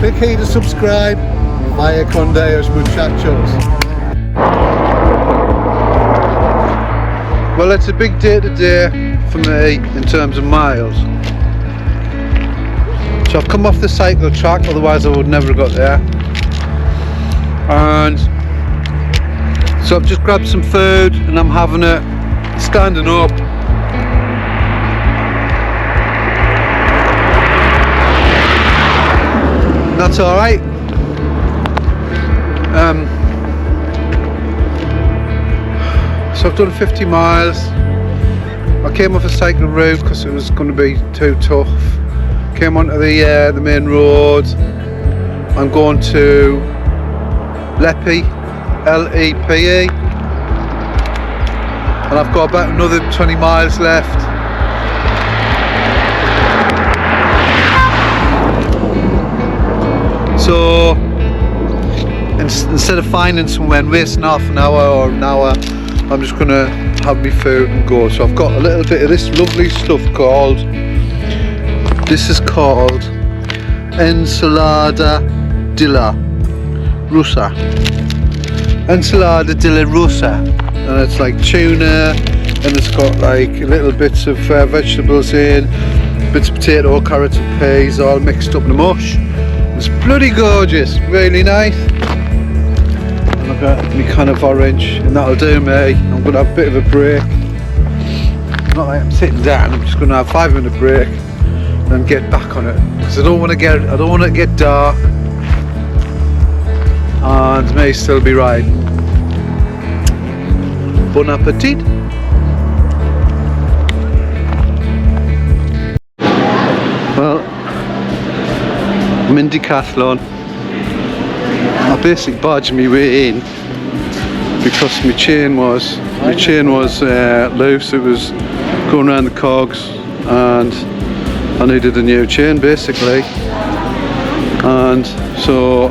Click here to subscribe. Vaya con Dios, muchachos. Well, it's a big day today for me in terms of miles. So I've come off the cycle track, otherwise I would never have got there. And so I've just grabbed some food and I'm having it standing up. And that's alright. So I've done 50 miles. I came off a cycle route because it was going to be too tough. Came onto the main road. I'm going to Lepe, L-E-P-E, and I've got about another 20 miles left. So instead of finding somewhere and wasting half an hour or an hour, I'm just going to have my food and go. So I've got a little bit of this lovely stuff called, this is called Ensalada de la Rusa. Ensalada de la Rusa. And it's like tuna, and it's got like little bits of vegetables in, bits of potato, carrots and peas all mixed up in a mush. It's bloody gorgeous, really nice. And I've got me kind of orange, and that'll do me. I'm going to have a bit of a break. Not like I'm sitting down, I'm just going to have a 5-minute break and get back on it, because I don't want to get dark and may still be riding. Bon appetit. Well, I'm in Decathlon. I basically barged my way in because my chain was loose. It was going around the cogs, and I needed a new chain basically. And so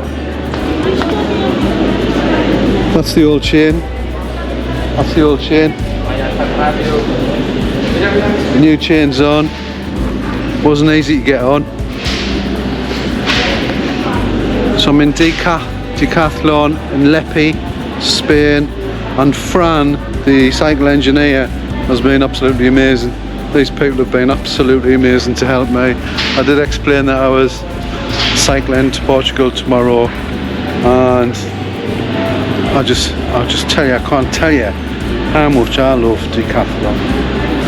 that's the old chain. That's the old chain. The new chain's on. Wasn't easy to get on. So I'm in Decathlon in Lepe, Spain, and Fran, the cycle engineer, has been absolutely amazing. These people have been absolutely amazing to help me. I did explain that I was cycling to Portugal tomorrow, and I'll just tell you, I can't tell you how much I love Decathlon.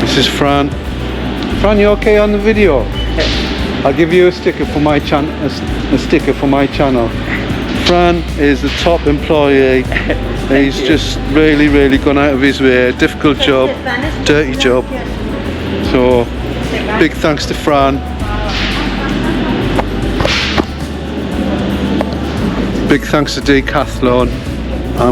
This is Fran. Fran, you okay on the video? I'll give you a sticker for my channel. A sticker for my channel. Fran is the top employee. He's just really gone out of his way. Difficult job, dirty job. So big thanks to Fran. Big thanks to Decathlon. I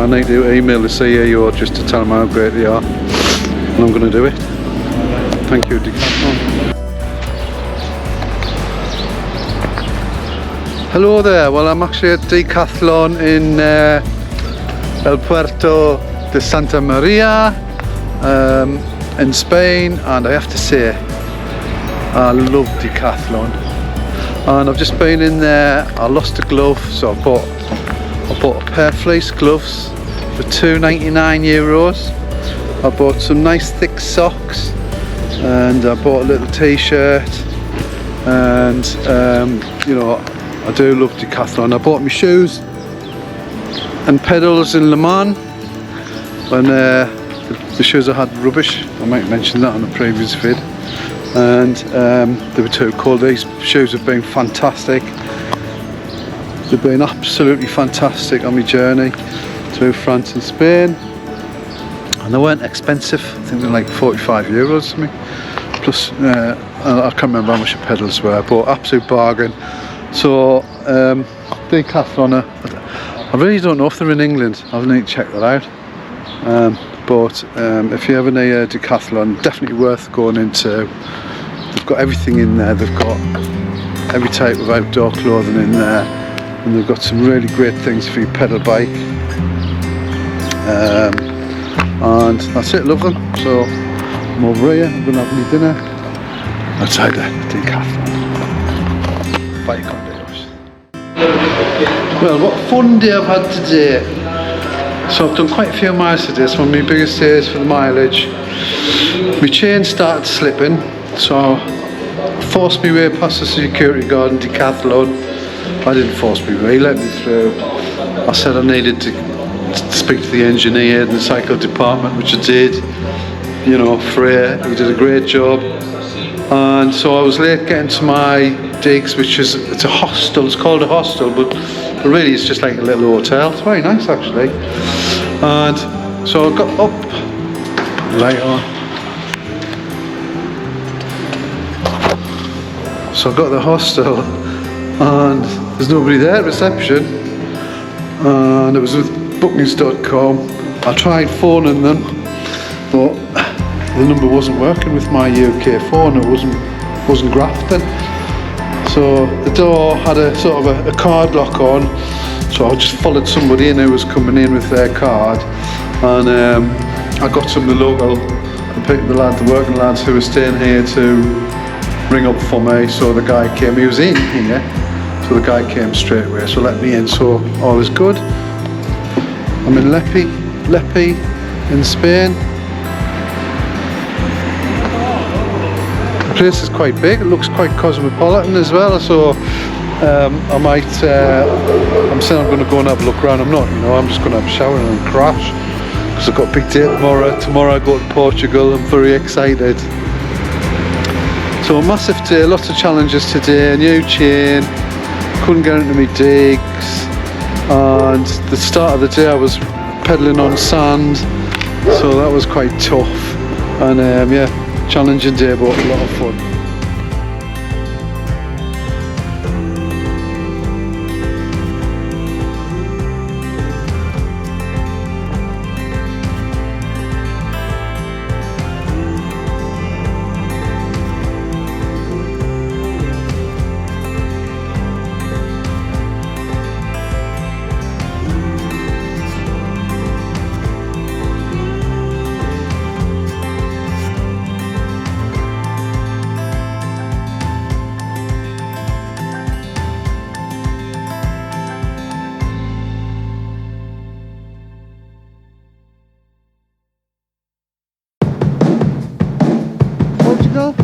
need to email the CEO just to tell them how great they are, and I'm going to do it. Thank you, Decathlon. Hello there. Well, I'm actually at Decathlon in El Puerto de Santa Maria in Spain, and I have to say I love Decathlon. And I've just been in there. I lost a glove, so I bought a pair of fleece gloves for €2.99. I bought some nice thick socks, and I bought a little t-shirt, and you know, I do love Decathlon. I bought my shoes and pedals in Le Mans when the shoes I had rubbish. I might mention that on a previous vid, and they were too cold. These shoes have been fantastic. They've been absolutely fantastic on my journey through France and Spain, and they weren't expensive. I think they're like €45 to me, plus I can't remember how much the pedals were, but absolute bargain. So Decathlon, I really don't know if they're in England. I need to check that out. But if you ever need a Decathlon, definitely worth going into. They've got everything in there. They've got every type of outdoor clothing in there, and they've got some really great things for your pedal bike. And that's it, love them. So I'm over here, I'm going to have my dinner outside the Decathlon. fire containers. Well, what a fun day I've had today. So I've done quite a few miles today. It's one of my biggest days for the mileage. My chain started slipping, so I forced my way past the security guard in Decathlon. I didn't force my way, he let me through. I said I needed to speak to the engineer in the cycle department, which I did. You know, Freya, he did a great job. And so I was late getting to my digs, which is, it's a hostel, it's called a hostel, but really it's just like a little hotel. It's very nice actually. And so I got up later. So I got to the hostel and there's nobody there at reception, and it was with bookings.com. I tried phoning them, but the number wasn't working with my UK phone. It wasn't grafting. So the door had a sort of a card lock on, so I just followed somebody in who was coming in with their card, and I got some of the local, the working lads who were staying here to ring up for me. So the guy came, he was in here, so the guy came straight away, so let me in, so all is good. I'm in Lepi in Spain. The place is quite big, it looks quite cosmopolitan as well, so I'm saying I'm going to go and have a look around. I'm not, you know, I'm just going to have a shower and crash, because I've got a big day tomorrow. Tomorrow I go to Portugal. I'm very excited. So a massive day, lots of challenges today, new chain, couldn't get into my digs, and the start of the day I was pedalling on sand, so that was quite tough, and yeah, challenging day but a lot of fun. Portugal?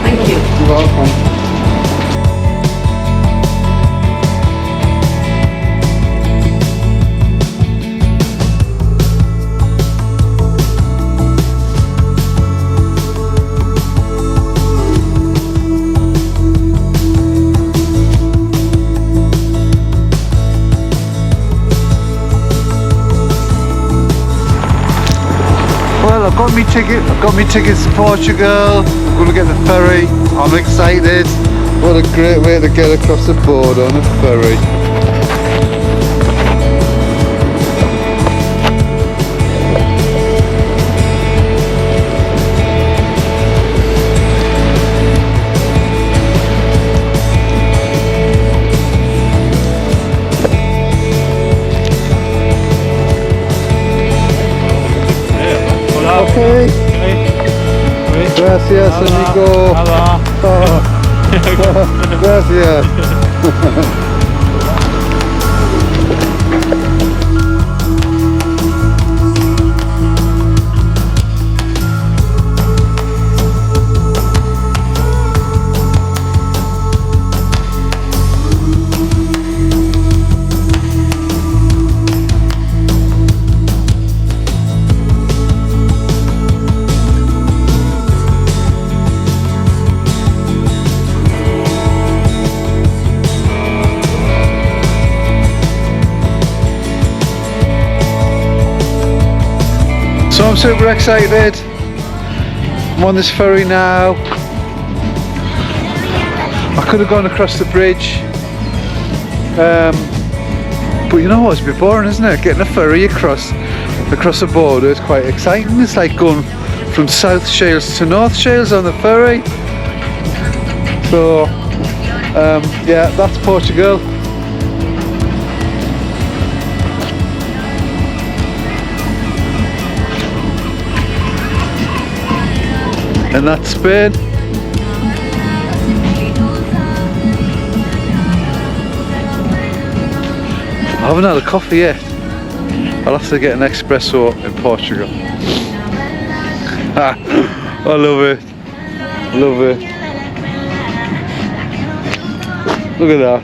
Thank you. You're welcome. Well, I've got me tickets to Portugal. I'm going to get the ferry. I'm excited. What a great way to get across the border on a ferry. Okay. Gracias, amigo. Oh. Gracias. super excited. I'm on this ferry now. I could have gone across the bridge, but you know what, it's a bit boring, isn't it? Getting a ferry across the border is quite exciting. It's like going from South Shales to North Shales on the ferry. So yeah, that's Portugal. And that's Spain. I haven't had a coffee yet. I'll have to get an espresso in Portugal. I love it. Love it. Look at that.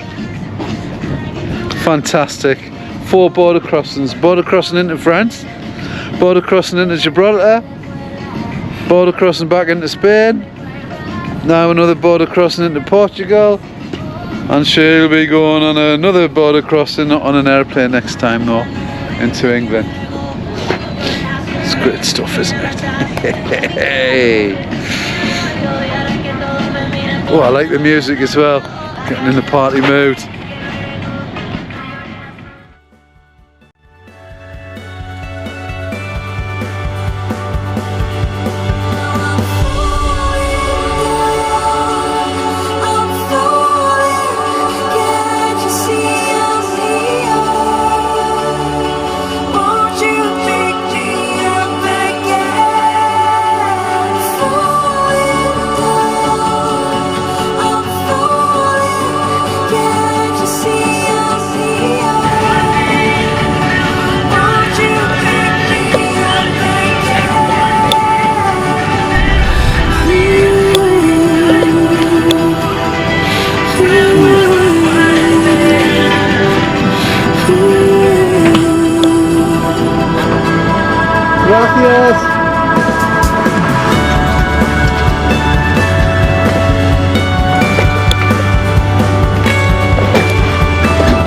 Fantastic. 4 border crossings. Border crossing into France. Border crossing into Gibraltar. Border crossing back into Spain. Now another border crossing into Portugal. And she'll be going on another border crossing, not on an airplane next time though, into England. It's great stuff, isn't it? Oh, I like the music as well. Getting in the party mood. Gracias.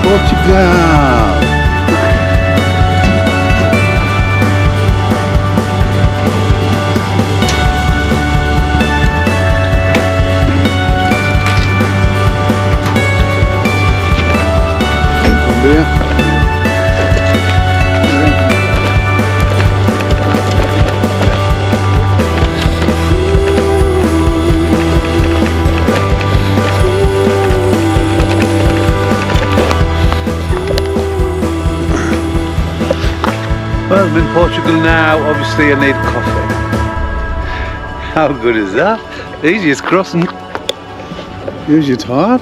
Portugal. Well, I'm in Portugal now. Obviously I need coffee. How good is that? Easy as crossing. Use your heart.